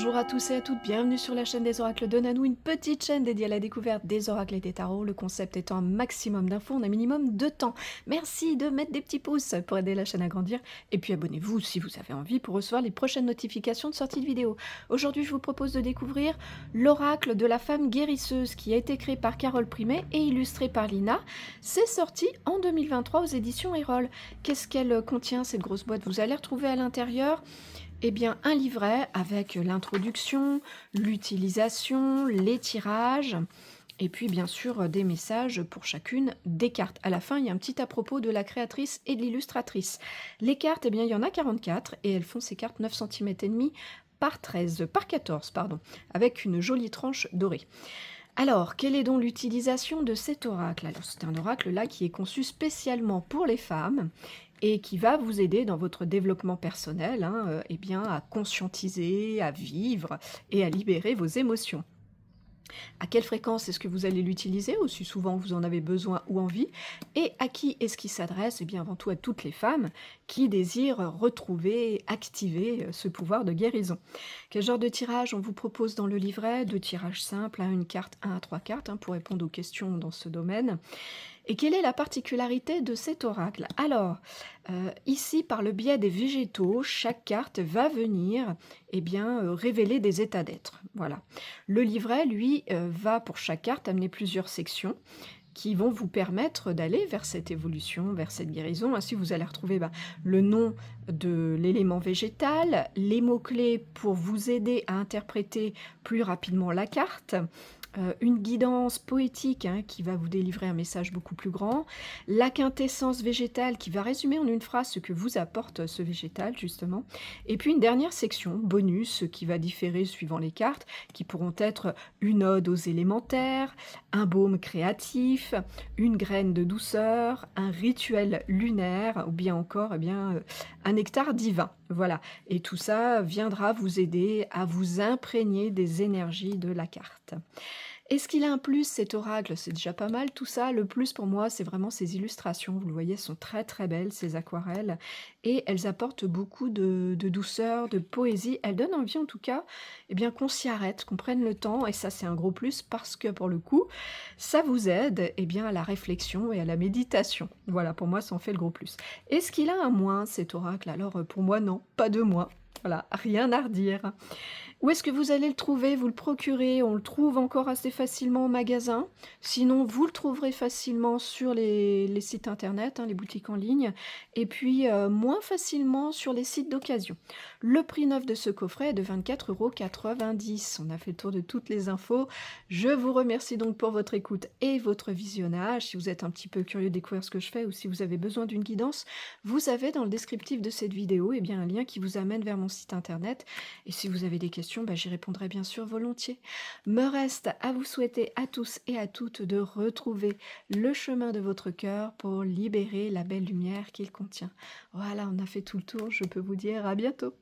Bonjour à tous et à toutes, bienvenue sur la chaîne des oracles de Nanou, une petite chaîne dédiée à la découverte des oracles et des tarots. Le concept étant un maximum d'infos en un minimum de temps. Merci de mettre des petits pouces pour aider la chaîne à grandir. Et puis abonnez-vous si vous avez envie pour recevoir les prochaines notifications de sortie de vidéos. Aujourd'hui, je vous propose de découvrir l'oracle de la femme guérisseuse qui a été créé par Carole Primet et illustré par Lina. C'est sorti en 2023 aux éditions Erol. Qu'est-ce qu'elle contient cette grosse boîte? Vous allez retrouver à l'intérieur eh bien, un livret avec l'introduction, l'utilisation, les tirages, et puis bien sûr des messages pour chacune des cartes. À la fin, il y a un petit à propos de la créatrice et de l'illustratrice. Les cartes, eh bien, il y en a 44 et elles font ces cartes 9 cm et demi par 13, par 14, pardon, avec une jolie tranche dorée. Alors, quelle est donc l'utilisation de cet oracle? Alors, c'est un oracle là qui est conçu spécialement pour les femmes et qui va vous aider dans votre développement personnel, eh bien, à conscientiser, à vivre et à libérer vos émotions. À quelle fréquence est-ce que vous allez l'utiliser, aussi souvent que vous en avez besoin ou envie? Et à qui est-ce qu'il s'adresse? Eh bien, avant tout à toutes les femmes qui désirent retrouver, activer ce pouvoir de guérison. Quel genre de tirage on vous propose dans le livret? Deux tirages simples, une carte, 1 à 3 cartes, pour répondre aux questions dans ce domaine. Et quelle est la particularité de cet oracle? Alors, ici, par le biais des végétaux, chaque carte va venir eh bien, révéler des états d'être. Voilà. Le livret, lui, va pour chaque carte amener plusieurs sections qui vont vous permettre d'aller vers cette évolution, vers cette guérison. Ainsi, vous allez retrouver le nom de l'élément végétal, les mots-clés pour vous aider à interpréter plus rapidement la carte, une guidance poétique qui va vous délivrer un message beaucoup plus grand, la quintessence végétale qui va résumer en une phrase ce que vous apporte ce végétal justement, et puis une dernière section, bonus, qui va différer suivant les cartes, qui pourront être une ode aux élémentaires, un baume créatif, une graine de douceur, un rituel lunaire, ou bien encore un nectar divin. Voilà, et tout ça viendra vous aider à vous imprégner des énergies de la carte. Est-ce qu'il a un plus cet oracle? C'est déjà pas mal tout ça. Le plus pour moi, c'est vraiment ces illustrations. Vous le voyez, elles sont très très belles, ces aquarelles. Et elles apportent beaucoup de douceur, de poésie. Elles donnent envie en tout cas eh bien, qu'on s'y arrête, qu'on prenne le temps. Et ça, c'est un gros plus parce que pour le coup, ça vous aide eh bien, à la réflexion et à la méditation. Voilà, pour moi, ça en fait le gros plus. Est-ce qu'il a un moins cet oracle? Alors pour moi, non, pas de moins. Voilà, rien à redire. Où est-ce que vous allez le trouver? Vous le procurez? On le trouve encore assez facilement en magasin. Sinon, vous le trouverez facilement sur les sites internet, les boutiques en ligne. Et puis, moins facilement sur les sites d'occasion. Le prix neuf de ce coffret est de 24,90 €. On a fait le tour de toutes les infos. Je vous remercie donc pour votre écoute et votre visionnage. Si vous êtes un petit peu curieux de découvrir ce que je fais ou si vous avez besoin d'une guidance, vous avez dans le descriptif de cette vidéo un lien qui vous amène vers mon site internet. Et si vous avez des questions, j'y répondrai bien sûr volontiers. Me reste à vous souhaiter à tous et à toutes de retrouver le chemin de votre cœur pour libérer la belle lumière qu'il contient. Voilà, on a fait tout le tour, je peux vous dire à bientôt.